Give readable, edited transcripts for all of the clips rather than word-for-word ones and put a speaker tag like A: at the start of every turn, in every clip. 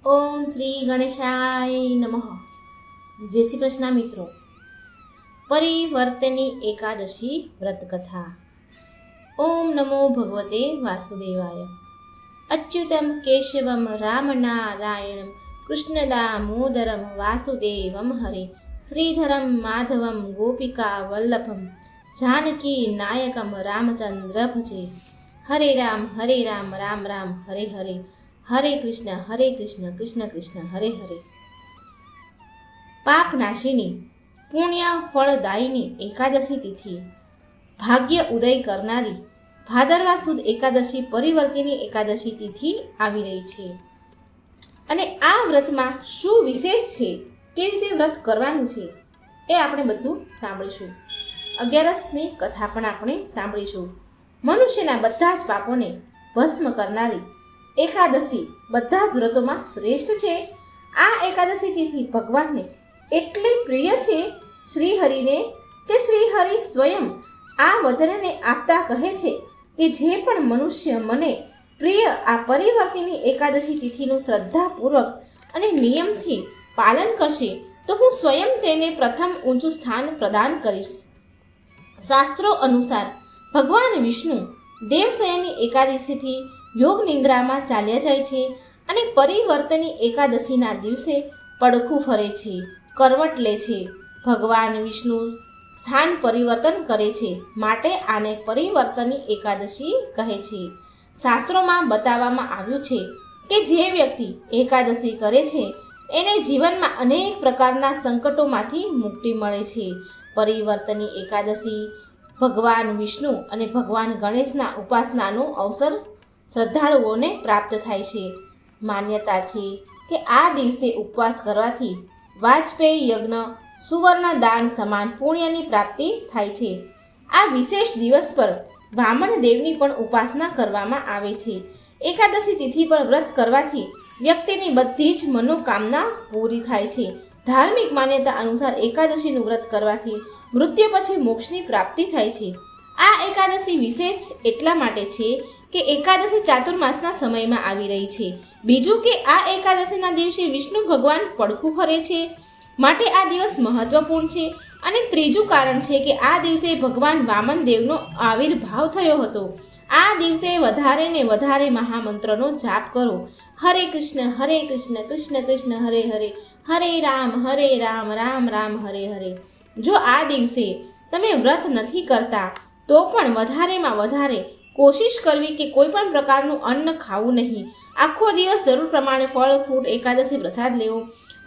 A: ઓમ શ્રી ગણેશાય નમઃ. જય શ્રી કૃષ્ણ મિત્રો. પરિવર્તની એકાદશી વ્રતકથા. ઓમ નમો ભગવતે વાસુદેવાય. અચ્યુતમ કેશવમ રામ નારાયણમ કૃષ્ણદામોદરમ વાસુદેવમ હરે શ્રીધરમ માધવમ ગોપિકા વલ્લભમ જાનકી નાયકમ રામચંદ્ર ભજે. હરે રામ રામ રામ હરે હરે, હરે કૃષ્ણ કૃષ્ણ કૃષ્ણ હરે હરે. પાપ નાશીની પુણ્ય ફળદાયીની એકાદશી તિથિ, ભાગ્ય ઉદય કરનારી ભાદરવા સુદ એકાદશી પરિવર્તિની એકાદશી તિથિ આવી રહી છે. અને આ વ્રતમાં શું વિશેષ છે, કેવી રીતે વ્રત કરવાનું છે એ આપણે બધું સાંભળીશું. અગિયારસની કથા પણ આપણે સાંભળીશું. મનુષ્યના બધા જ પાપોને ભસ્મ કરનારી એકાદશી બધા જ વ્રતોમાં શ્રેષ્ઠ છે. આ એકાદશી તિથિ ભગવાનને એટલી પ્રિય છે શ્રીહરિને કે શ્રીહરિ સ્વયં આ વચનને આપતા કહે છે કે જે પણ મનુષ્ય મને પ્રિય આ પરિવર્તિની એકાદશી તિથિનું શ્રદ્ધાપૂર્વક અને નિયમથી પાલન કરશે તો હું સ્વયં તેને પ્રથમ ઊંચું સ્થાન પ્રદાન કરીશ. શાસ્ત્રો અનુસાર ભગવાન વિષ્ણુ દેવશયની એકાદશીથી યોગ નિંદ્રામાં ચાલ્યા જાય છે અને પરિવર્તની એકાદશીના દિવસે પડખું ફરે છે, કરવટ લે છે. ભગવાન વિષ્ણુ સ્થાન પરિવર્તન કરે છે, માટે આને પરિવર્તની એકાદશી કહે છે. શાસ્ત્રોમાં બતાવવામાં આવ્યું છે કે જે વ્યક્તિ એકાદશી કરે છે એને જીવનમાં અનેક પ્રકારના સંકટોમાંથી મુક્તિ મળે છે. પરિવર્તની એકાદશી ભગવાન વિષ્ણુ અને ભગવાન ગણેશના ઉપાસનાનો અવસર શ્રદ્ધાળુઓને પ્રાપ્ત થાય છે. માન્યતા છે કે આ દિવસે ઉપવાસ કરવાથી વાજપેયી યજ્ઞ સુવર્ણ દાન સમાન પુણ્યની પ્રાપ્તિ થાય છે. આ વિશેષ દિવસ પર વામન દેવની પણ ઉપાસના કરવામાં આવે છે. એકાદશી તિથિ પર વ્રત કરવાથી વ્યક્તિની બધી જ મનોકામના પૂરી થાય છે. ધાર્મિક માન્યતા અનુસાર એકાદશીનું વ્રત કરવાથી મૃત્યુ પછી મોક્ષની પ્રાપ્તિ થાય છે. આ એકાદશી વિશેષ એટલા માટે છે કે એકાદશી ચાતુર્માસના સમયમાં આવી રહી છે. બીજું કે આ એકાદશીના દિવસે વિષ્ણુ ભગવાન પડખું ફરે છે, માટે આ દિવસ મહત્વપૂર્ણ છે. અને ત્રીજું કારણ છે કે આ દિવસે ભગવાન વામન દેવનો આવિર્ભાવ થયો હતો. આ દિવસે વધારે ને વધારે મહામંત્રનો જાપ કરો. હરે કૃષ્ણ કૃષ્ણ કૃષ્ણ હરે હરે, હરે રામ રામ રામ હરે હરે. જો આ દિવસે તમે વ્રત નથી કરતા તો પણ વધારેમાં વધારે કોશિશ કરવી કે કોઈ પણ પ્રકારનું અન્ન ખાવું નહીં. આખો દિવસ જરૂર પ્રમાણે ફળ ફ્રૂટ એકાદશી પ્રસાદ લેવો.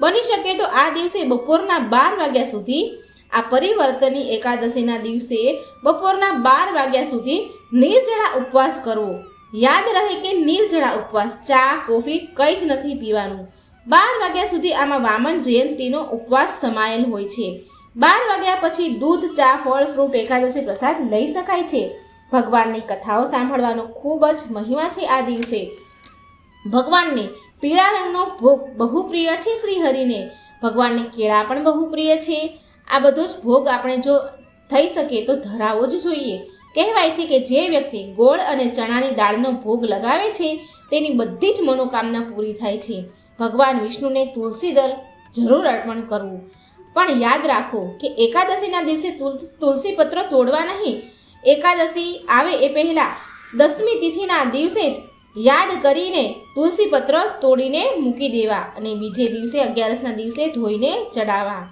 A: બની શકે તો આ દિવસે બપોરના 12 વાગ્યા સુધી, આ પરિવર્તની એકાદશીના દિવસે બપોરના 12 વાગ્યા સુધી નિર્જળા ઉપવાસ કરવો. યાદ રહે કે નિર્જળા ઉપવાસ, ચા કોફી કંઈ જ નથી પીવાનું. 12 વાગ્યા સુધી આમાં વામન જયંતીનો ઉપવાસ સમાયેલ હોય છે. 12 વાગ્યા પછી દૂધ, ચા, ફળ ફ્રૂટ એકાદશી પ્રસાદ લઈ શકાય છે. ભગવાનની કથાઓ સાંભળવાનો ખૂબ જ મહિમા છે. આ દિવસે ભગવાનને પીળા રંગનો ભોગ બહુ પ્રિય છે. શ્રીહરિને ભગવાનને કેળા પણ બહુ પ્રિય છે. આ બધો જ ભોગ આપણે જો થઈ શકે તો ધરાવવો જ જોઈએ. કહેવાય છે કે જે વ્યક્તિ ગોળ અને ચણાની દાળનો ભોગ લગાવે છે તેની બધી જ મનોકામના પૂરી થાય છે. ભગવાન વિષ્ણુને તુલસી દળ જરૂર અર્પણ કરવું. પણ યાદ રાખો કે એકાદશીના દિવસે તુલસી પત્ર તોડવા નહીં. એકાદશી આવે એ પહેલાં 10મી તિથિના દિવસે જ યાદ કરીને તુલસી પત્ર તોડીને મૂકી દેવા અને બીજે દિવસે 11ના દિવસે ધોઈને ચડાવવા.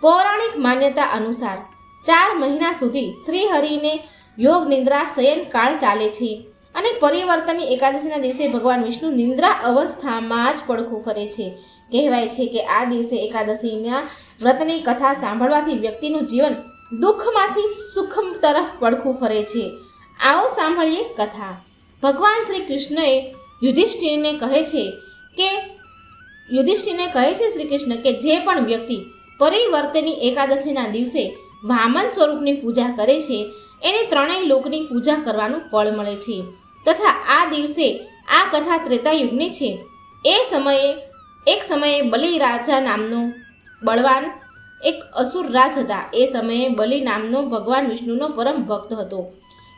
A: પૌરાણિક માન્યતા અનુસાર 4 મહિના સુધી શ્રીહરિને યોગ નિંદ્રા શયન કાળ ચાલે છે અને પરિવર્તની એકાદશીના દિવસે ભગવાન વિષ્ણુ નિંદ્રા અવસ્થામાં જ પડખું ફરે છે. કહેવાય છે કે આ દિવસે એકાદશીના વ્રતની કથા સાંભળવાથી વ્યક્તિનું જીવન દુઃખમાંથી સુખ તરફ પડખું ફરે છે. આવો સાંભળીએ કથા. ભગવાન શ્રી કૃષ્ણએ યુધિષ્ઠિરને કહે છે શ્રી કૃષ્ણ કે જે પણ વ્યક્તિ પરિવર્તની એકાદશીના દિવસે વામન સ્વરૂપની પૂજા કરે છે એને 3 લોકની પૂજા કરવાનું ફળ મળે છે. તથા આ દિવસે આ કથા ત્રેતાયુગની છે. એક સમયે બલિ રાજા નામનો બળવાન એક અસુર રાજ હતા. એ સમયે બલિ નામનો ભગવાન વિષ્ણુનો પરમ ભક્ત હતો.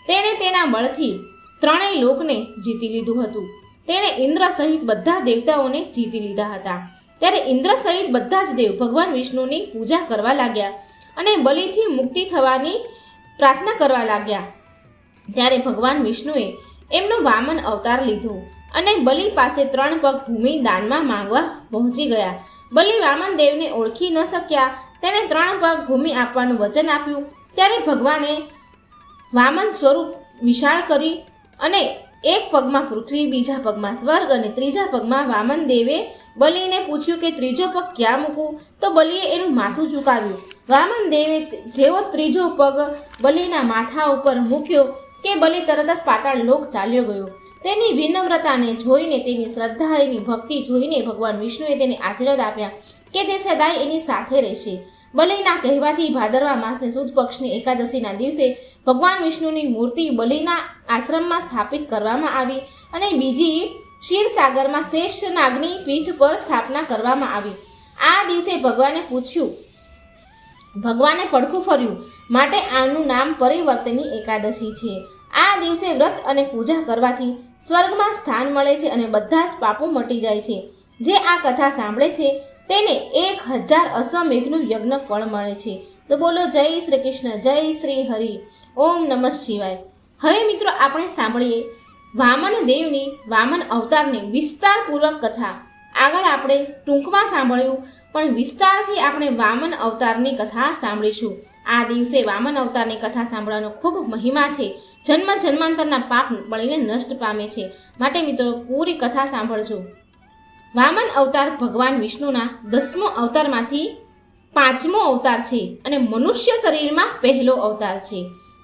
A: તેણે તેના બળથી 3 લોકને જીતી લીધું હતું. તેણે ઇન્દ્ર સહિત બધા દેવતાઓને જીતી લીધા હતા. ત્યારે ઇન્દ્ર સહિત બધા જ દેવ ભગવાન વિષ્ણુની પૂજા કરવા લાગ્યા અને બલિથી મુક્તિ થવાની પ્રાર્થના કરવા લાગ્યા. ત્યારે ભગવાન વિષ્ણુએ એમનો વામન અવતાર લીધો અને બલિ પાસે 3 પગ ભૂમિ દાનમાં માંગવા પહોંચી ગયા. બલિ વામન દેવને ઓળખી ન શક્યા. તેણે 3 પગ ભૂમિ આપવાનું વચન આપ્યું. ત્યારે ભગવાને વામન સ્વરૂપ વિશાળ કરી અને એક પગમાં પૃથ્વી, બીજા પગમાં સ્વર્ગ અને ત્રીજા પગમાં વામન દેવે બલિને પૂછ્યું કે ત્રીજો પગ ક્યાં મૂકું? તો બલિએ એનું માથું ઝુકાવ્યું. વામન દેવે જેવો ત્રીજો પગ બલિના માથા ઉપર મૂક્યો કે બલિ તરત જ પાતાળ લોક ચાલ્યો ગયો. તેની વિનમ્રતાને જોઈને, તેની શ્રદ્ધા, એની ભક્તિ જોઈને ભગવાન વિષ્ણુએ તેને આશીર્વાદ આપ્યા કે તે સદાય એની સાથે રહેશે. બલિના કહેવાથી ભાદરવા માસની સુદ પક્ષની એકાદશીના દિવસે ભગવાન વિષ્ણુની મૂર્તિ બલિના આશ્રમમાં સ્થાપિત કરવામાં આવી અને બીજી ક્ષીરસાગરમાં શેષનાગની પીઠ પર સ્થાપના કરવામાં આવી. આ દિવસે ભગવાને પડખું ફર્યું માટે આનું નામ પરિવર્તની એકાદશી છે. આ દિવસે વ્રત અને પૂજા કરવાથી સ્વર્ગમાં સ્થાન મળે છે અને બધા જ પાપો મટી જાય છે. જે આ કથા સાંભળે છે તેને 1000 અશ્વમેઘનું યજ્ઞ ફળ મળે છે. તો બોલો જય શ્રી કૃષ્ણ, જય શ્રી હરિ, ઓમ નમઃ શિવાય. હવે મિત્રો આપણે સાંભળીએ વામન દેવની વામન અવતારની વિસ્તારપૂર્વક કથા. આગળ આપણે ટૂંકમાં સાંભળ્યું, પણ વિસ્તારથી આપણે વામન અવતારની કથા સાંભળીશું. આ દિવસે વામન અવતારની કથા સાંભળવાનો ખૂબ મહિમા છે. જન્મ જન્માંતરના પાપ બળીને નષ્ટ પામે છે. માટે મિત્રો પૂરી કથા સાંભળજો. વામન અવતાર ભગવાન વિષ્ણુના 10મો અવતારમાંથી 5મો અવતાર છે અને મનુષ્ય શરીરમાં પહેલો અવતાર છે.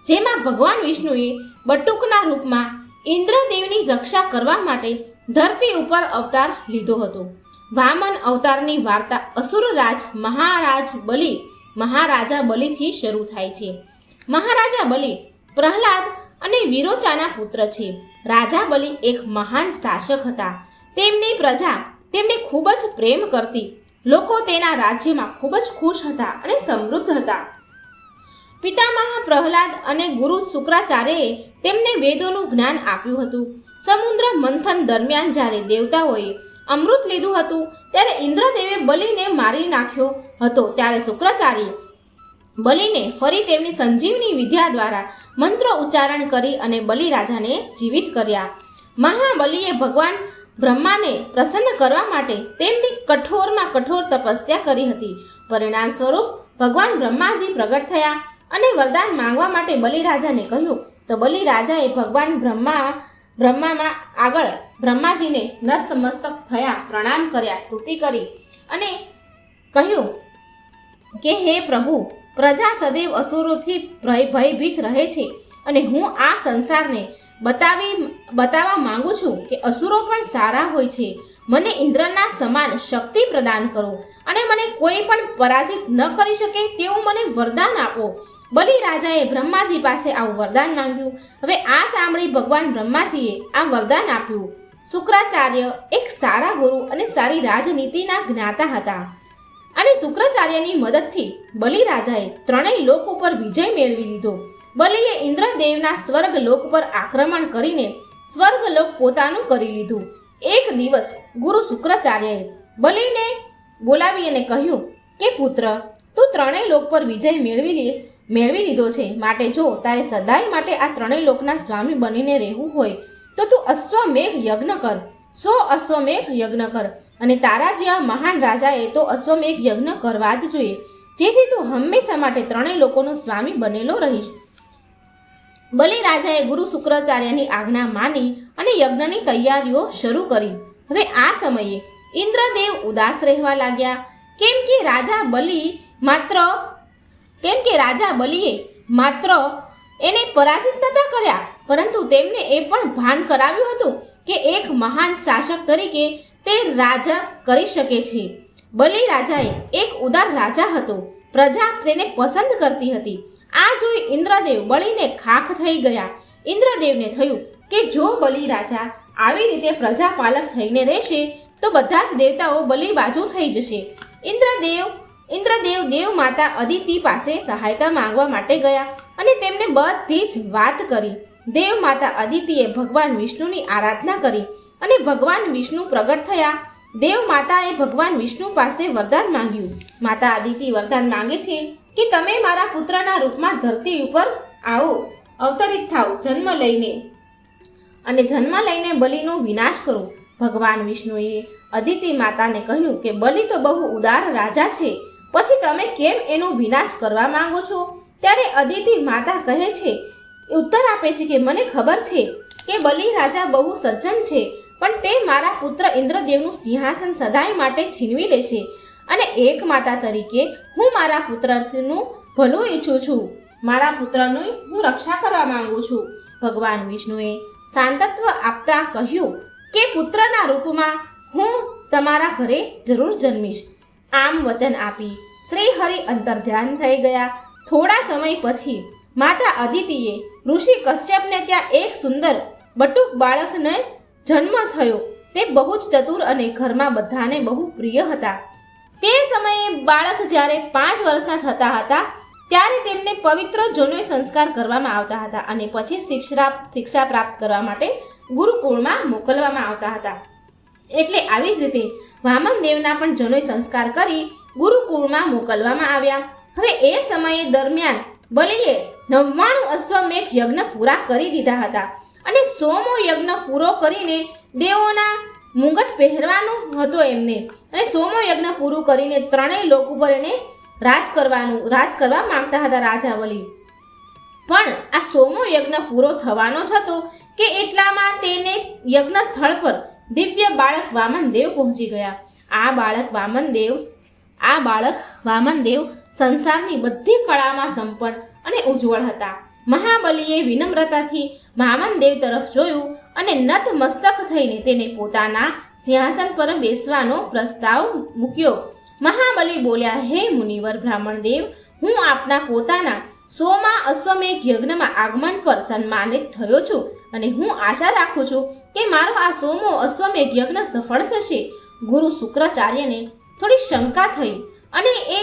A: જેમાં ભગવાન વિષ્ણુએ બટુકના રૂપમાં ઇન્દ્રદેવની રક્ષા કરવા માટે ધરતી ઉપર અવતાર લીધો હતો. વામન અવતારની વાર્તા અસુરરાજ મહારાજા બલિથી શરૂ થાય છે. મહારાજા બલિ પ્રહલાદ અને વિરોચાના પુત્ર છે. રાજા બલિ એક મહાન શાસક હતા. તેમની પ્રજા તેમને ખૂબ જ પ્રેમ કરતી. લોકો તેના રાજ્યમાં ખૂબ જ ખુશ હતા અને સમૃદ્ધ હતા. પિતામહ પ્રહલાદ અને ગુરુ શુક્રાચાર્યએ તેમને વેદોનું જ્ઞાન આપ્યું હતું. સમુદ્ર મંથન દરમિયાન જ્યારે દેવતાઓએ અમૃત લીધું હતું ત્યારે ઇન્દ્રદેવે બલિને મારી નાખ્યો હતો. ત્યારે શુક્રાચાર્યએ બલિને ફરી તેમની સંજીવની વિદ્યા દ્વારા મંત્ર ઉચ્ચારણ કરી અને બલિ રાજાને જીવિત કર્યા. મહાબલિએ ભગવાન બ્રહ્માને પ્રસન્ન કરવા માટે તેમની કઠોરમાં કઠોર તપસ્યા કરી હતી. પરિણામ સ્વરૂપ ભગવાન બ્રહ્માજી પ્રગટ થયા અને વરદાન માંગવા માટે બલિ રાજાને કહ્યું. તો બલિ રાજાએ ભગવાન બ્રહ્મામાં આગળ બ્રહ્માજીને નતમસ્તક થયા, પ્રણામ કર્યા, સ્તુતિ કરી અને કહ્યું કે હે પ્રભુ, પ્રજા સદૈવ અસુરોથી ભયભીત રહે છે અને હું આ સંસારને બતાવવા માંગુ છું કે અસુરો પણ સારા હોય છે. મને ઇન્દ્રના સમાન શક્તિ પ્રદાન કરો અને મને કોઈ પણ પરાજિત ન કરી શકે તેવું મને વરદાન આપો. બલિ રાજાએ બ્રહ્માજી પાસે આવું વરદાન માંગ્યું. હવે આ સાંભળી ભગવાન બ્રહ્માજીએ આ વરદાન આપ્યું. શુક્રાચાર્ય એક સારા ગુરુ અને સારી રાજનીતિના જ્ઞાતા હતા અને શુક્રાચાર્યની મદદથી બલિ રાજાએ 3 લોક ઉપર વિજય મેળવી લીધો. બલિએ ઇન્દ્રદેવના સ્વર્ગલોક પર આક્રમણ કરીને સ્વર્ગલોક પોતાનું કરી લીધું. એક દિવસ ગુરુ શુક્રાચાર્યએ બલિને બોલાવી અને કહ્યું કે પુત્ર, તું 3 લોક પર વિજય મેળવી લીધો છે. માટે જો તારે સદાય માટે આ 3 લોકના સ્વામી બનીને રહેવું હોય તો તું અશ્વમેઘ યજ્ઞ કર. 100 અશ્વમેઘ યજ્ઞ કર અને તારા જેવા મહાન રાજાએ તો અશ્વમેઘ યજ્ઞ કરવા જ જોઈએ, જેથી તું હંમેશા માટે 3 લોકોનો સ્વામી બનેલો રહીશ. બલિ રાજાએ ગુરુ શુક્રાચાર્યની આજ્ઞા માની અને યજ્ઞની તૈયારીઓ શરૂ કરી. હવે આ સમયે ઇન્દ્રદેવ ઉદાસ રહેવા લાગ્યા, કેમ કે રાજા બલિએ માત્ર એને પરાજિત નતા કર્યા, પરંતુ તેમને એ પણ ભાન કરાવ્યું હતું કે એક મહાન શાસક તરીકે તે રાજા કરી શકે છે. બલિ રાજાએ એક ઉદાર રાજા હતો. પ્રજા તેને પસંદ કરતી હતી. આ જોઈ ઇન્દ્રદેવ બલિને ખાખ થઈ ગયા. ઇન્દ્રદેવને થયું કે જો બલિ રાજા આવી રીતે પ્રજાપાલક થઈને રહેશે તો બધા જ દેવતાઓ બલિ બાજુ થઈ જશે. ઇન્દ્રદેવ દેવ માતા અદિતિ પાસે સહાયતા માંગવા માટે ગયા અને તેમને બધી જ વાત કરી. દેવ માતા અદિતિએ ભગવાન વિષ્ણુની આરાધના કરી અને ભગવાન વિષ્ણુ પ્રગટ થયા. દેવ માતાએ ભગવાન વિષ્ણુ પાસે વરદાન માંગ્યું. માતા અદિતિ વરદાન માંગે છે કે તમે મારા પુત્રના રૂપમાં ધરતી ઉપર આવો, અવતરિત થાઓ જન્મ લઈને બલિનો વિનાશ કરો. ભગવાન વિષ્ણુએ અદિતિ માતાને કહ્યું કે બલિ તો બહુ ઉદાર રાજા છે, પછી તમે કેમ એનો વિનાશ કરવા માંગો છો? ત્યારે અદિતિ માતા કહે છે, ઉત્તર આપે છે કે મને ખબર છે કે બલિ રાજા બહુ સજ્જન છે, પણ તે મારા પુત્ર ઇન્દ્રદેવનું સિંહાસન સદાય માટે છીનવી લેશે, અને એક માતા તરીકે હું મારા પુત્રનું ભલું ઈચ્છું છું. મારા પુત્રની હું રક્ષા કરવા માંગુ છું. ભગવાન વિષ્ણુએ શાંતત્વ આપતા કહ્યું કે પુત્રના રૂપમાં હું તમારા ઘરે જરૂર જન્મીશ. આમ વચન આપી શ્રી હરિ અંતર્ધ્યાન થઈ ગયા. થોડા સમય પછી માતા અદિતિએ ઋષિ કશ્યપને ત્યાં એક સુંદર બટુક બાળકને જન્મ થયો. તે બહુ જ ચતુર અને ઘરમાં બધાને બહુ પ્રિય હતા. તે સમયે બાળક જ્યારે 5 વર્ષના થતા હતા ત્યારે તેમને પવિત્ર જનોઈ સંસ્કાર કરવામાં આવતા હતા અને પછી શિક્ષા પ્રાપ્ત કરવા માટે ગુરુકુળમાં મોકલવામાં આવતા હતા. એટલે આવી જ રીતે વામનદેવના પણ જનોઈ સંસ્કાર કરી ગુરુકુળમાં મોકલવામાં આવ્યા. હવે એ સમયે દરમિયાન બલિએ 99 અશ્વમેઘ યજ્ઞ પૂરા કરી દીધા હતા અને 100મો યજ્ઞ પૂરો કરીને દેવોના મુંગટ પહેરવાનો હતો એમને, અને 100મો યજ્ઞ પૂરું કરીને 3 લોક ઉપર એને રાજ કરવા માંગતા હતા રાજા બલિ. પણ આ 100મો યજ્ઞ પૂરો થવાનો જ હતો કે એટલામાં તેને યજ્ઞ સ્થળ પર દિવ્ય બાળક વામનદેવ પહોંચી ગયા. આ બાળક વામનદેવ સંસારની બધી કળામાં સંપન્ન અને ઉજ્જવળ હતા. મહાબલીએ વિનમ્રતાથી વામનદેવ તરફ જોયું અને નત મસ્તક થઈને તેને પોતાના સિંહાસન પર બેસવાનો પ્રસ્તાવ મૂક્યો. મહાબલી બોલ્યા, હે મુનિવર બ્રાહ્મણદેવ, હું આપના પોતાના 100મા અશ્વમેઘ યજ્ઞમાં આગમન પર સન્માનિત થયો છું અને હું આશા રાખું છું કે મારો આ 100મો અશ્વમેઘ યજ્ઞ સફળ થશે. ગુરુ શુક્રાચાર્યને થોડી શંકા થઈ અને એ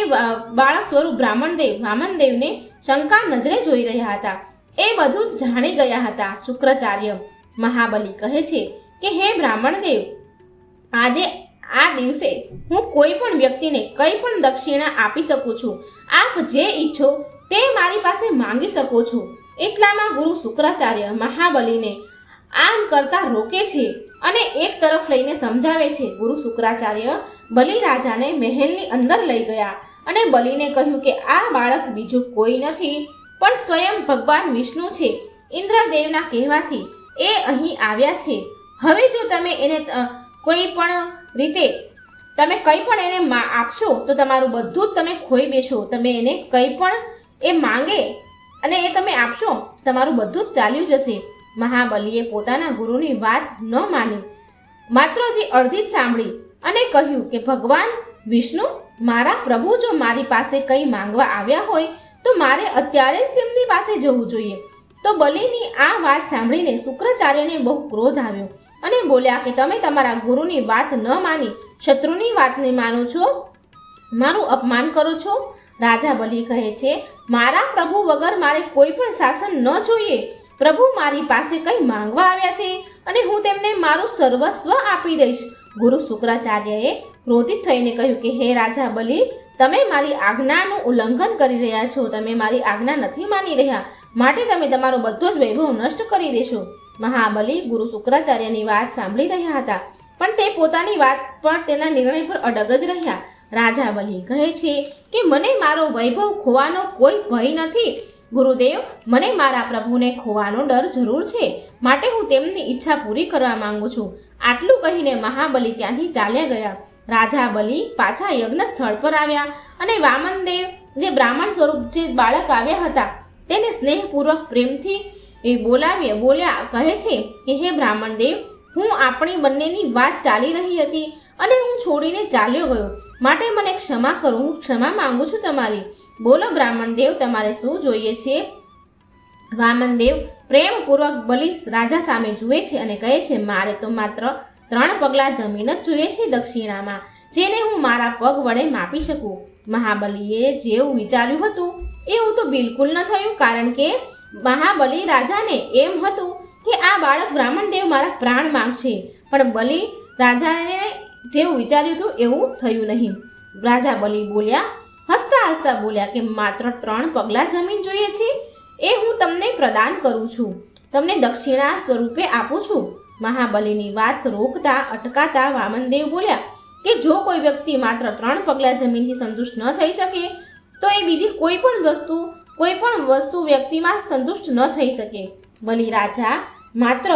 A: બાળક સ્વરૂપ વામનદેવને શંકા નજરે જોઈ રહ્યા હતા. એ બધું જ જાણી ગયા હતા. શુક્રાચાર્ય મહાબલી કહે છે કે હે બ્રાહ્મણદેવ, આજે આ દિવસે હું કોઈ પણ વ્યક્તિને કંઈ પણ દક્ષિણા આપી શકું છું. આપ જે ઈચ્છો તે મારી પાસે માંગી શકો છો. એટલામાં ગુરુ શુક્રાચાર્ય મહાબલીને આમ કરતા રોકે છે અને એક તરફ લઈને સમજાવે છે. ગુરુ શુક્રાચાર્ય બલિ રાજાને મહેલની અંદર લઈ ગયા અને બલિને કહ્યું કે આ બાળક બીજું કોઈ નથી પણ સ્વયં ભગવાન વિષ્ણુ છે. ઇન્દ્રદેવના કહેવાથી એ અહીં આવ્યા છે. હવે જો તમે એને કોઈ પણ રીતે તમે કંઈ પણ એને આપશો તો તમારું બધું જ તમે ખોઈ બેસો. તમે એને કંઈ પણ એ માંગે અને એ તમે આપશો, તમારું બધું જ ચાલ્યું જશે. મહાબલીએ પોતાના ગુરુની વાત ન માની, માત્ર જે અડધી જ સાંભળી અને કહ્યું કે ભગવાન વિષ્ણુ, મારા પ્રભુ જો મારી પાસે કંઈ માંગવા આવ્યા હોય તો મારે અત્યારે જ તેમની પાસે જવું જોઈએ. તો બલિની આ વાત સાંભળીને શુક્રાચાર્યને બહુ ક્રોધ આવ્યો અને બોલ્યા કે તમે તમારા ગુરુની વાત ન માની શત્રુની વાતને માનો છો, મારું અપમાન કરો છો. રાજા બલિ કહે છે, મારા પ્રભુ વગર મારે કોઈ પણ શાસન ન જોઈએ. પ્રભુ મારી પાસે કંઈ માંગવા આવ્યા છે અને હું તેમને મારું સર્વસ્વ આપી દઈશ. ગુરુ શુક્રાચાર્યએ ક્રોધિત થઈને કહ્યું કે હે રાજા બલિ, તમે મારી આજ્ઞાનું ઉલ્લંઘન કરી રહ્યા છો. તમે મારી આજ્ઞા નથી માની રહ્યા, માટે તમે તમારો બધો જ વૈભવ નષ્ટ કરી દેશો. મહાબલી ગુરુ શુક્રાચાર્યની વાત સાંભળી રહ્યા હતા, પણ તે પોતાની વાત પર તેના નિર્ણય પર અડગ જ રહ્યા. રાજા બલિ કહે છે કે મને મારો વૈભવ ખોવાનો કોઈ ભય નથી. ગુરુદેવ, મને મારા પ્રભુને ખોવાનો ડર જરૂર છે, માટે હું તેમની ઈચ્છા પૂરી કરવા માંગુ છું. આટલું કહીને મહાબલી ત્યાંથી ચાલ્યા ગયા. રાજા બલિ પાછા યજ્ઞ સ્થળ પર આવ્યા અને વામનદેવ જે બ્રાહ્મણ સ્વરૂપ જે બાળક આવ્યા હતા તેને સ્નેહપૂર્વક પ્રેમથી બોલ્યા કહે છે કે હે બ્રાહ્મણદેવ, હું આપણી બંનેની વાત ચાલી રહી હતી અને હું છોડીને ચાલ્યો ગયો, માટે મને ક્ષમા કરો. હું ક્ષમા માંગુ છું તમારી. બોલો બ્રાહ્મણદેવ, તમારે શું જોઈએ છે? વામનદેવ પ્રેમપૂર્વક બલિ રાજા સામે જુએ છે અને કહે છે, મારે તો માત્ર 3 પગલાં જમીન જ જોઈએ છે દક્ષિણામાં, જેને હું મારા પગ વડે માપી શકું. મહાબલીએ જેવું વિચાર્યું હતું એવું તો બિલકુલ ન થયું, કારણ કે મહાબલી રાજાને એમ હતું કે આ બાળક બ્રાહ્મણદેવ મારા પ્રાણ માંગશે, પણ બલિ રાજાને જેવું વિચાર્યું હતું એવું થયું નહીં. રાજા બલિ બોલ્યા, હસતા હસતા બોલ્યા કે માત્ર 3 પગલાં જમીન જોઈએ છે, એ હું તમને પ્રદાન કરું છું, તમને દક્ષિણા સ્વરૂપે આપું છું. મહાબલીની વાત રોકતા અટકાતા વામનદેવ બોલ્યા કે જો કોઈ વ્યક્તિ માત્ર 3 પગલાં જમીનથી સંતુષ્ટ ન થઈ શકે તો એ બીજી કોઈ પણ વસ્તુ વ્યક્તિમાં સંતુષ્ટ ન થઈ શકે. બલિ રાજા, માત્ર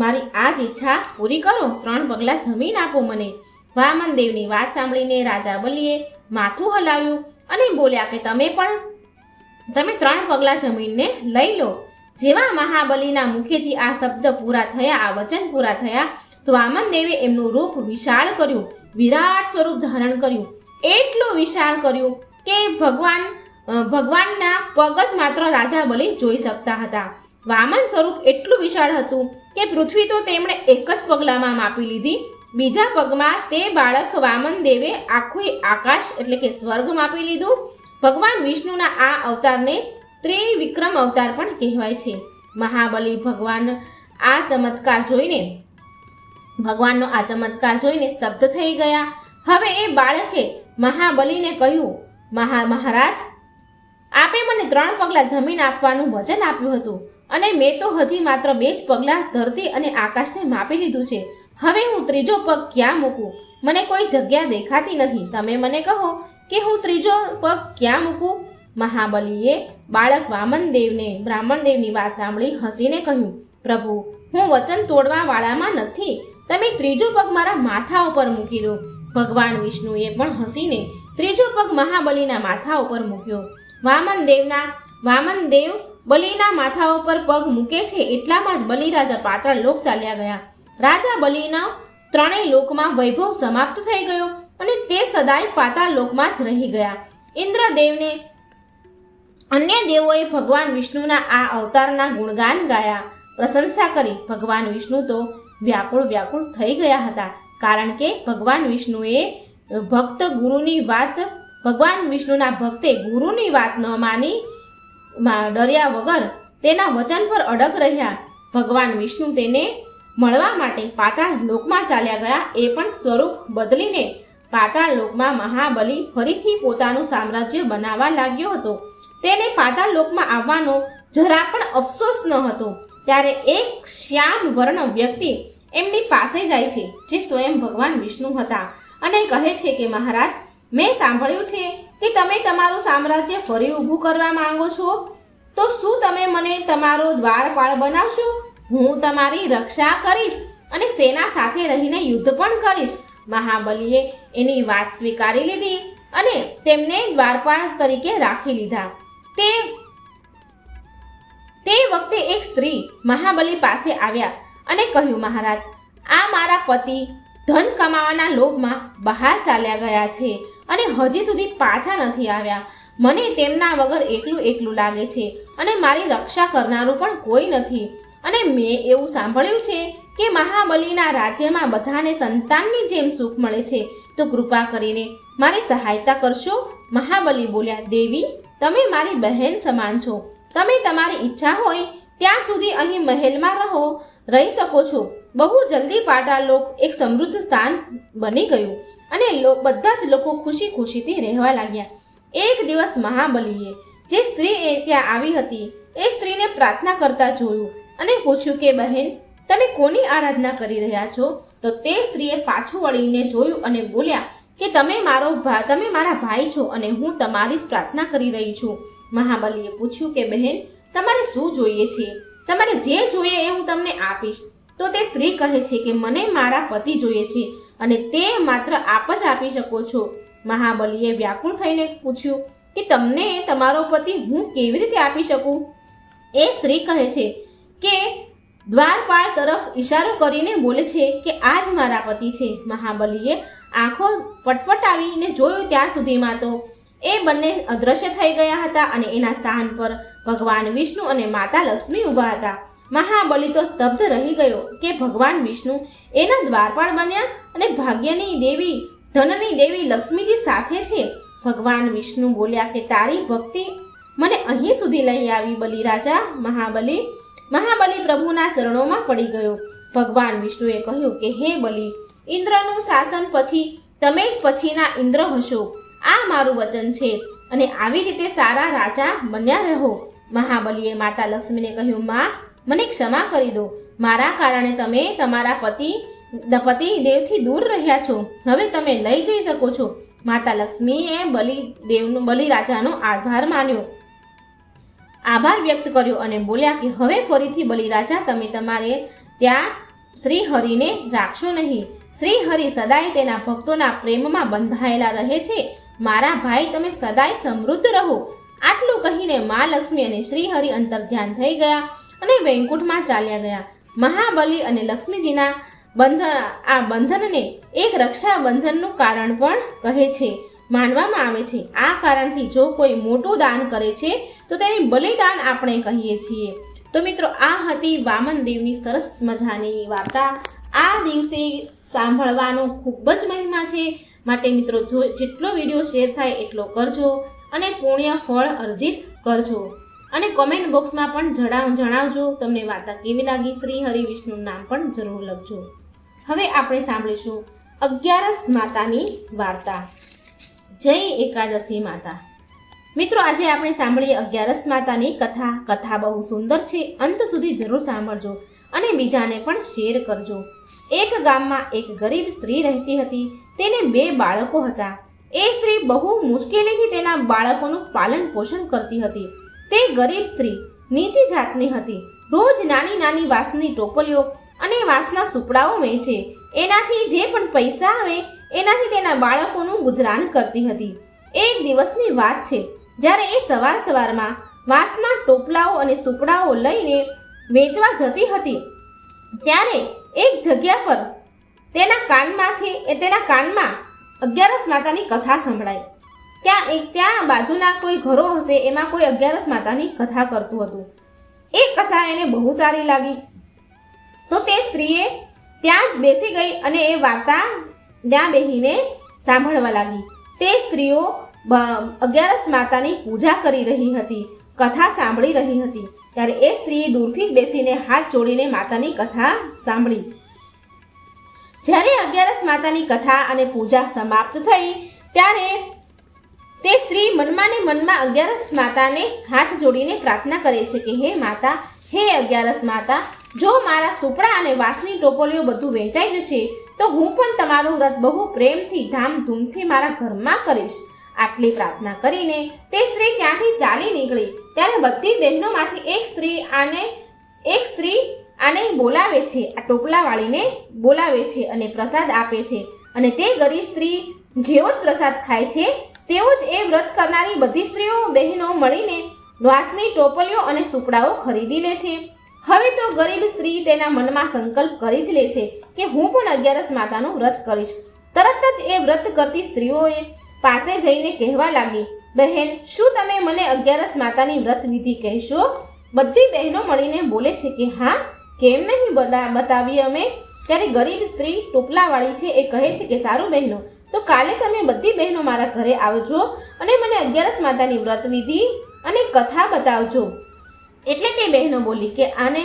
A: મારી આ જ ઈચ્છા પૂરી કરો, 3 પગલાં જમીન આપો મને. વામનદેવની વાત સાંભળીને રાજા બલિએ માથું હલાવ્યું અને બોલ્યા કે તમે 3 પગલાં જમીનને લઈ લો. જેવા મહાબલીના મુખેથી આ શબ્દ પૂરા થયા, આ વચન પૂરા થયા, તો વામનદેવે એમનું રૂપ વિશાળ કર્યું, વિરાટ સ્વરૂપ ધારણ કર્યું, એટલું વિશાળ કર્યું કે ભગવાનના પગ જ માત્ર રાજા બલિ જોઈ શકતા હતા. વામન સ્વરૂપ એટલું વિશાળ હતું કે પૃથ્વી તો તેમણે એક જ પગલામાં માપી લીધી. બીજા પગમાં તે બાળક વામનદેવે આખું આકાશ એટલે કે સ્વર્ગ માપી લીધું. ભગવાન વિષ્ણુના આ અવતારને ત્રિવિક્રમ અવતાર પણ કહેવાય છે. મહાબલી ભગવાનનો આ ચમત્કાર જોઈને સ્તબ્ધ થઈ ગયા. હવે એ બાળકે મહાબલીને કહ્યું, મહારાજ, આપે મને 3 પગલાં જમીન આપવાનું વચન આપ્યું હતું અને મેં તો હજી માત્ર 2 જ પગલાં ધરતી અને આકાશને માપી લીધું છે. હવે હું 3જો પગ ક્યાં મૂકું? મને કોઈ જગ્યા દેખાતી નથી. તમે મને કહો કે હું 3જો પગ ક્યાં મૂકું? મહાબલીએ બાળક બ્રાહ્મણદેવની વાત સાંભળી હસીને કહ્યું, પ્રભુ, હું વચન તોડવા વાળામાં નથી. તમે 3જો પગ મારા માથા ઉપર મૂકી દો. ભગવાન વિષ્ણુએ પણ હસીને 3જો પગ મહાબલીના માથા ઉપર મૂક્યો. વામનદેવ બલિના માથા ઉપર પગ મૂકે છે એટલામાં જ બલિરાજા પાતાળ લોક ચાલ્યા ગયા. રાજા બલિના 3 લોકમાં વૈભવ સમાપ્ત થઈ ગયો અને તે સદાય પાતાળ લોકમાં જ રહી ગયા. ઇન્દ્રદેવને અન્ય દેવોએ ભગવાન વિષ્ણુના આ અવતારના ગુણગાન ગાયા, પ્રશંસા કરી. ભગવાન વિષ્ણુ તો વ્યાકુળ થઈ ગયા હતા, કારણ કે ભગવાન વિષ્ણુના ભક્તે ગુરુની વાત ન માની ડર્યા વગર તેના વચન પર અડગ રહ્યા. ભગવાન વિષ્ણુ તેને મળવા માટે પાતાળ લોકમાં ચાલ્યા ગયા. એ પણ સ્વરૂપ બદલીને પાતાળ લોકમાં મહાબલી ફરીથી પોતાનું સામ્રાજ્ય બનાવવા લાગ્યો હતો. તેને પાતાળ લોકમાં આવવાનો જરા પણ અફસોસ ન હતો. ત્યારે એક શ્યામ વર્ણ વ્યક્તિ એમની પાસે જાય છે, જે સ્વયં ભગવાન વિષ્ણુ હતા, અને કહે છે કે મહારાજ, મેં સાંભળ્યું છે કે તમે તમારું સામ્રાજ્ય ફરી ઊભું કરવા માંગો છો, તો શું તમે મને તમારો દ્વારપાળ બનાવશો? હું તમારી રક્ષા કરીશ અને સેના સાથે રહીને યુદ્ધ પણ કરીશ. મહાબલીએ એની વાત સ્વીકારી લીધી અને તેમને દ્વારપાળ તરીકે રાખી લીધા. તે વખતે એક સ્ત્રી મહાબલી પાસે આવ્યા અને કહ્યું, મહારાજ, આ મારા પતિ ધન કમાવાના લોભમાં બહાર ચાલ્યા ગયા છે અને હજી સુધી પાછા નથી આવ્યા. મને તેમના વગર એકલું લાગે છે અને મારી રક્ષા કરનારું પણ કોઈ નથી. અને મેં એવું સાંભળ્યું છે કે મહાબલીના રાજ્યમાં બધાને સંતાનની જેમ સુખ મળે છે, તો કૃપા કરીને મારી સહાયતા કરશો. મહાબલી બોલ્યા, દેવી, તમે મારી બહેન સમાન છો. તમે તમારી ઈચ્છા હોય ત્યાં સુધી અહીં મહેલમાં રહી શકો છો. બહુ જલ્દી પાતાળ લોક એક સમૃદ્ધ સ્થાન બની ગયું અને બધા જ લોકો ખુશીથી રહેવા લાગ્યા. એક દિવસ મહાબલીએ જે સ્ત્રી ત્યાં આવી હતી એ સ્ત્રીને પ્રાર્થના કરતા જોયું અને પૂછ્યું કે બહેન, તમે કોની આરાધના કરી રહ્યા છો? તો તે સ્ત્રીએ પાછું વળીને જોયું અને બોલ્યા કે તમે મારા ભાઈ છો અને હું તમારી જ પ્રાર્થના કરી રહી છું. મહાબલીએ પૂછ્યું કે બહેન, તમારે શું જોઈએ છે? તમારે જે જોઈએ એ હું તમને આપીશ. તો તે સ્ત્રી કહે છે કે મને મારા પતિ જોઈએ છે અને તે માત્ર આપ જ આપી શકો છો. મહાબલીએ વ્યાકુળ થઈને પૂછ્યું કે તમને તમારો પતિ હું કેવી રીતે આપી શકું? એ સ્ત્રી કહે છે કે દ્વારપાળ તરફ ઈશારો કરીને બોલે છે કે આ જ મારા પતિ છે. મહાબલીએ આંખો પટપટાવીને જોયું ત્યાં સુધીમાં તો એ બંને અદૃશ્ય થઈ ગયા હતા અને એના સ્થાન પર ભગવાન વિષ્ણુ અને માતા લક્ષ્મી ઊભા હતા. મહાબલી તો સ્તબ્ધ રહી ગયો કે ભગવાન વિષ્ણુ એના દ્વારપાળ બન્યા અને ભાગ્યની દેવી, ધનની દેવી લક્ષ્મીજી સાથે છે. ભગવાન વિષ્ણુ બોલ્યા કે તારી ભક્તિ મને અહીં સુધી લઈ આવી બલિરાજા. મહાબલી મહાબલી પ્રભુના ચરણોમાં પડી ગયો. ભગવાન વિષ્ણુએ કહ્યું કે હે બલિ, ઇન્દ્રનું શાસન પછી તમે જ પછીના ઇન્દ્ર હશો. આ મારું વચન છે અને આવી રીતે સારા રાજા બન્યા રહો. મહાબલીએ માતા લક્ષ્મીને કહ્યું, માં, મને ક્ષમા કરી દો. મારા કારણે તમે તમારા પતિ દેવથી દૂર રહ્યા છો. હવે તમે લઈ જઈ શકો છો. માતા લક્ષ્મીએ બલિ રાજાનો આભાર માન્યો, આભાર વ્યક્ત કર્યો અને બોલ્યા કે હવે ફરીથી બલિરાજા તમે તમારે ત્યાં શ્રી હરિને રાખશો નહીં. શ્રી હરિ સદાય તેના ભક્તોના પ્રેમમાં બંધાયેલા રહે છે. મારા ભાઈ, તમે સદાય સમૃદ્ધ રહો. આટલું કહીને મા લક્ષ્મી અને શ્રી હરિ અંતર્ધ્યાન થઈ ગયા અને વૈકુંઠમાં ચાલ્યા ગયા. મહાબલી અને લક્ષ્મીજીના બંધનને એક રક્ષાબંધનનું કારણ પણ કહે છે, માનવામાં આવે છે. આ કારણથી જો કોઈ મોટું દાન કરે છે તો તેને બલિદાન આપણે કહીએ છીએ. તો મિત્રો, આ હતી વામન દેવની સરસ મજાની વાર્તા. આ દિવસે સાંભળવાનો ખૂબ જ મહિમા છે. માટે મિત્રો, જેટલો વિડીયો શેર થાય એટલો કરજો અને પુણ્ય ફળ અર્જિત કરજો. અને કોમેન્ટ બોક્સમાં પણ જણાવજો તમને વાર્તા કેવી લાગી. શ્રી હરિ વિષ્ણુનું નામ પણ જરૂર લખજો. હવે આપણે સાંભળીશું 11 માતાની વાર્તા. જય એકાદશી માતા. મિત્રો, આજે આપણે સાંભળીએ 11 માતાની કથા. કથા બહુ સુંદર છે. અંત સુધી જરૂર સાંભળજો અને બીજાને પણ શેર કરજો. એક ગામમાં એક ગરીબ સ્ત્રી રહેતી હતી. તેને 2 બાળકો હતા. એ સ્ત્રી બહુ મુશ્કેલીથી તેના બાળકોનું પાલન પોષણ કરતી હતી. તે ગરીબ સ્ત્રી નીચી જાતની હતી. રોજ નાની નાની વાંસની ટોપલીઓ અને વાંસના સુપડાઓ વેચે. એનાથી જે પણ પૈસા આવે એનાથી તેના બાળકોનું ગુજરાન કરતી હતી. એક દિવસની વાત છે, જ્યારે એ સવારમાં વાંસના ટોપલાઓ અને સુપડાઓ લઈને વેચવા જતી હતી, ત્યારે એક જગ્યા પર તેના કાનમાં 11 માતાની કથા સંભળાઈ. ત્યાં બાજુના કોઈ ઘરો હશે, એમાં કોઈ 11 માતાની કથા કરતું હતું. એ કથા એને બહુ સારી લાગી. તો તે સ્ત્રીએ ત્યાં જ બેસી ગઈ અને એ વાર્તા ત્યાં બેસીને સાંભળવા લાગી. તે સ્ત્રીઓ 11 માતાની પૂજા કરી રહી હતી, કથા સાંભળી રહી હતી. ત્યારે એ સ્ત્રીએ દૂરથી જ બેસીને હાથ જોડીને માતાની કથા સાંભળી. જ્યારે 11 માતાની કથા અને પૂજા સમાપ્ત થઈ, ત્યારે તે સ્ત્રી મનમાં ને મનમાં 11 માતાને હાથ જોડીને પ્રાર્થના કરે છે કે હે માતા, હે 11 માતા, જો મારા સુપડા અને વાંસની ટોપલીઓ બધું વેચાઈ જશે તો હું પણ તમારું વ્રત બહુ પ્રેમથી ધામધૂમથી મારા ઘરમાં કરીશ. આટલી પ્રાર્થના કરીને તે સ્ત્રી ત્યાંથી ચાલી નીકળી. ત્યારે બધી બહેનોમાંથી એક સ્ત્રી આને બોલાવે છે, આ ટોપલાવાળીને બોલાવે છે અને પ્રસાદ આપે છે. અને તે ગરીબ સ્ત્રી જેવો જ પ્રસાદ ખાય છે તેવો જ એ વ્રત કરનારી બધી સ્ત્રીઓ બહેનો મળીને વાંસની ટોપલીઓ અને સુપડાઓ ખરીદી લે છે. હવે તો ગરીબ સ્ત્રી તેના મનમાં સંકલ્પ કરી જ લે છે કે હું પણ 11 માતાનું વ્રત કરીશ. તરત જ એ વ્રત કરતી સ્ત્રીઓએ પાસે જઈને કહેવા લાગી, બહેન, શું તમે મને 11 માતાની વ્રત વિધિ કહેશો? બધી બહેનો મળીને બોલે છે કે હા, કેમ નહીં બતાવીએ અમે. ત્યારે ગરીબ સ્ત્રી ટોપલાવાળી છે એ કહે છે કે સારું બહેનો, તો કાલે તમે બધી બહેનો મારા ઘરે આવજો અને મને 11 માતાની વ્રત વિધિ અને કથા બતાવજો. એટલે તે બહેનો બોલી કે આને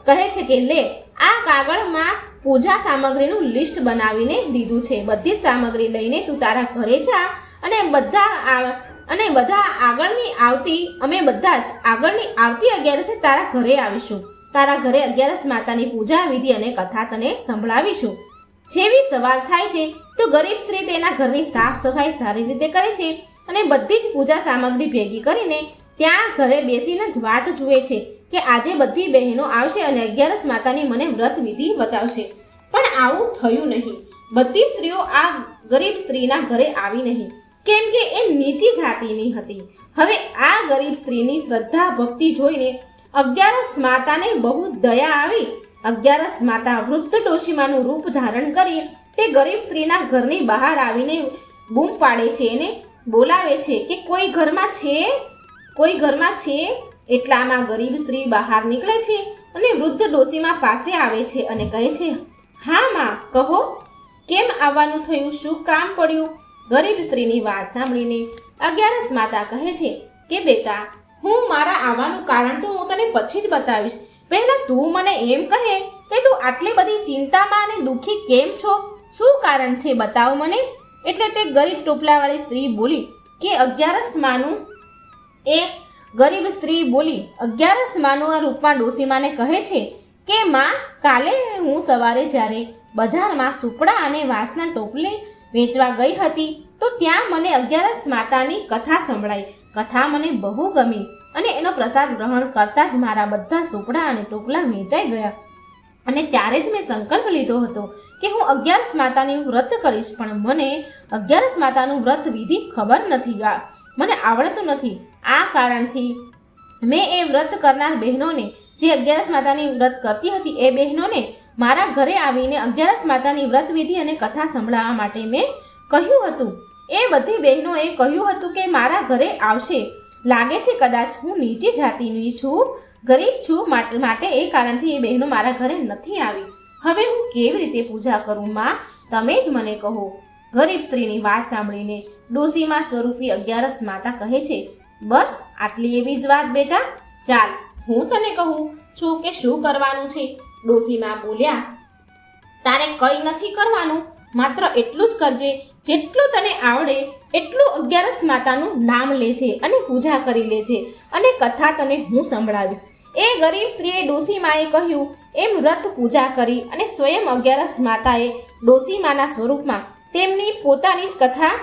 A: કહે છે કે લે, આ કાગળમાં પૂજા સામગ્રીનું લિસ્ટ બનાવીને દીધું છે. બધી જ સામગ્રી લઈને તું તારા ઘરે જા અને અમે બધા જ આગળની આવતી 11 તારા ઘરે આવીશું. તારા ઘરે 11 માતાની પૂજા વિધિ અને કથા તને સંભળાવીશું. જેવી સવાર થાય છે તો ગરીબ સ્ત્રી તેના ઘરની સાફ સફાઈ સારી રીતે કરે છે અને બધી જ પૂજા સામગ્રી ભેગી કરીને ત્યાં ઘરે બેસીને જ વાટ જુએ છે કે આજે બધી બહેનો આવશે અને 11 માતાની મને વ્રત વિધિ બતાવશે. પણ આવું થયું નહીં. બધી સ્ત્રીઓ આ ગરીબ સ્ત્રીના ઘરે આવી નહીં, કેમ કે એ નીચી જાતિની હતી. હવે આ ગરીબ સ્ત્રીની શ્રદ્ધા ભક્તિ જોઈને 11 માતાને બહુ દયા આવી. 11 માતા વૃદ્ધ ડોશીમાનું રૂપ ધારણ કરી તે ગરીબ સ્ત્રીના ઘરની બહાર આવીને બૂમ પાડે છે અને બોલાવે છે કે કોઈ ઘરમાં છે. એટલામાં ગરીબ સ્ત્રી બહાર નીકળે છે અને વૃદ્ધ ડોશીમા પાસે આવે છે અને કહે છે, હા માં, કહો, કેમ આવવાનું થયું? શું કામ પડ્યું? ગરીબ સ્ત્રીની વાત સાંભળીને 11 માતા કહે છે કે બેટા, હું મારા આવવાનું કારણ તો હું તને પછી જ બતાવીશ, પહેલા તું મને એમ કહે કે તું આટલી બધી ચિંતામાં અને દુઃખી કેમ છો? શું કારણ છે બતાવ મને. એટલે તે ગરીબ ટોપલાવાળી સ્ત્રી બોલી કે 11 માનું એ ગરીબ સ્ત્રી બોલી 11 માનું રૂપમાં ડોસીમાને કહે છે કે માં, કાલે હું સવારે જ્યારે બજારમાં સુપડા અને વાંસના ટોપલી વેચવા ગઈ હતી તો ત્યાં મને 11 માતાની કથા સંભળાઈ. કથા મને બહુ ગમી અને એનો પ્રસાદ ગ્રહણ કરતાં જ મારા બધા સુપડા અને ટોપલા વેચાઈ ગયા. અને ત્યારે જ મેં સંકલ્પ લીધો હતો કે હું 11 માતાની વ્રત કરીશ, પણ મને 11 માતાનું વ્રત વિધિ ખબર નથી, મને આવડતું નથી. આ કારણથી મેં એ વ્રત કરનાર બહેનોને, જે 11 માતાની વ્રત કરતી હતી એ બહેનોને મારા ઘરે આવીને 11 માતાની વ્રત વિધિ અને કથા સંભળાવવા માટે મેં કહ્યું હતું. એ બધી બહેનોએ કહ્યું હતું કે મારા ઘરે આવશે. લાગે છે કદાચ હું નીચી જાતિની છું, ગરીબ છું, માટે એ કારણથી એ બહેનો મારા ઘરે નથી આવી. હવે હું કેવી રીતે પૂજા કરું માં? તમે જ મને કહો. ગરીબ સ્ત્રીની વાત સાંભળીને ડોસીમા સ્વરૂપી 11 માતા કહે છે, બસ આટલી એવી જ વાત બેટા, ચાલ હું તને કહું છું કે શું કરવાનું છે. ડોસીમા બોલ્યા, તારે કંઈ નથી કરવાનું, માત્ર એટલું જ કરજે જેટલું તને આવડે એટલું 11 માતાનું નામ લેજે અને પૂજા કરી લેજે અને કથા તને હું સંભળાવીશ. એ ગરીબ સ્ત્રીએ ડોસીમાએ કહ્યું એમ વ્રત પૂજા કરી અને સ્વયં 11 માતાએ ડોસીમાના સ્વરૂપમાં તેમની પોતાની જ કથા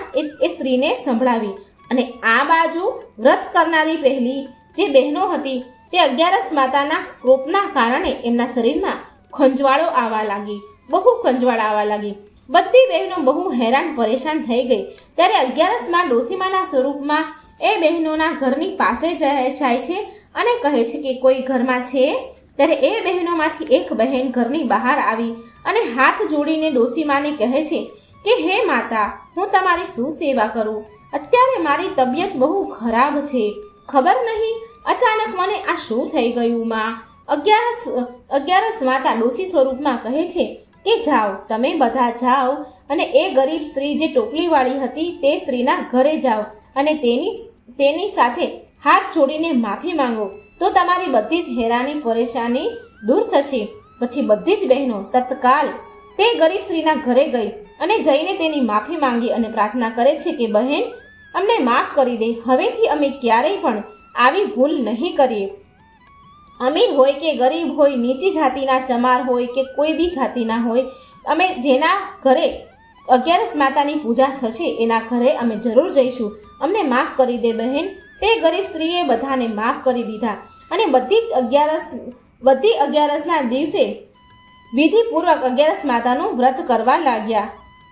A: એ સ્ત્રીને સંભળાવી. અને આ બાજુ વ્રત કરનારી પહેલી જે બહેનો હતી તે 11 માતાના ક્રોપના કારણે એમના શરીરમાં ખંજવાળો આવવા લાગી, બહુ ખંજવાળ આવવા લાગી. બધી બહેનો બહુ હેરાન પરેશાન થઈ ગઈ. ત્યારે 11 ડોસીમાના સ્વરૂપમાં એ બહેનોના ઘરની પાસે જાય છે અને કહે છે કે કોઈ ઘરમાં છે. ત્યારે એ બહેનોમાંથી એક બહેન ઘરની બહાર આવી અને હાથ જોડીને ડોસીમાને કહે છે કે હે માતા, હું તમારી શું સેવા કરું? અત્યારે મારી તબિયત બહુ ખરાબ છે, ખબર નહીં અચાનક મને આ શું થઈ ગયું માં. 11 માતા ડોસી સ્વરૂપમાં કહે છે કે જાઓ, તમે બધા જાઓ અને એ ગરીબ સ્ત્રી જે ટોપલીવાળી હતી તે સ્ત્રીના ઘરે જાઓ અને તેની સાથે હાથ જોડીને માફી માંગો તો તમારી બધી જ હેરાની પરેશાની દૂર થશે. પછી બધી જ બહેનો તત્કાલ તે ગરીબ સ્ત્રીના ઘરે ગઈ અને જઈને તેની માફી માંગી અને પ્રાર્થના કરે છે કે બહેન, અમને માફ કરી દે, હવેથી અમે ક્યારેય પણ આવી ભૂલ નહીં કરીએ. અમીર હોય કે ગરીબ હોય, નીચી જાતિના ચમાર હોય કે કોઈ બી જાતિના હોય, અમે જેના ઘરે 11 માતાની પૂજા થશે એના ઘરે અમે જરૂર જઈશું, અમને માફ કરી દે બહેન. તે ગરીબ સ્ત્રીએ બધાને માફ કરી દીધા અને બધી 11ના દિવસે વિધિપૂર્વક 11 માતાનું વ્રત કરવા લાગ્યા.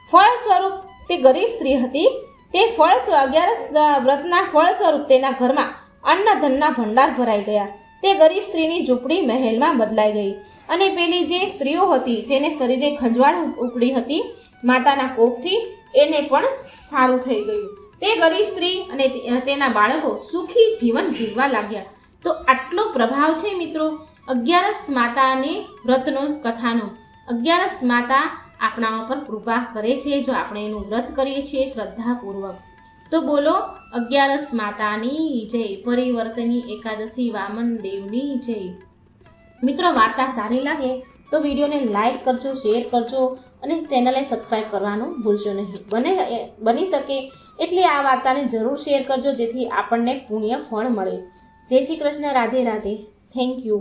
A: ફળ સ્વરૂપ તે ગરીબ સ્ત્રી હતી, તે 11 વ્રતના ફળ સ્વરૂપ તેના ઘરમાં અન્ન ધનના ભંડાર ભરાઈ ગયા. તે ગરીબ સ્ત્રીની ઝૂંપડી મહેલમાં બદલાઈ ગઈ અને પેલી જે સ્ત્રીઓ હતી જેને શરીરે ખંજવાળ ઉપડી હતી માતાના કોપથી, એને પણ સારું થઈ ગયું. તે ગરીબ સ્ત્રી અને તેના બાળકો સુખી જીવન જીવવા લાગ્યા. તો આટલો પ્રભાવ છે મિત્રો 11 માતાની વ્રતનો કથાનો. 11 માતા આપણા ઉપર કૃપા કરે છે જો આપણે એનું વ્રત કરીએ છીએ શ્રદ્ધાપૂર્વક. તો બોલો 11 માતાની જય, પરિવર્તની એકાદશી વામન દેવની જય. મિત્રો વાર્તા સારી લાગે તો વિડીયોને લાઈક કરજો, શેર કરજો અને ચેનલને સબસ્ક્રાઈબ કરવાનું ભૂલશો નહીં. બની શકે એટલે આ વાર્તાને જરૂર શેર કરજો જેથી આપણને પુણ્ય ફળ મળે. જય શ્રી કૃષ્ણ, રાધે રાધે. Thank you.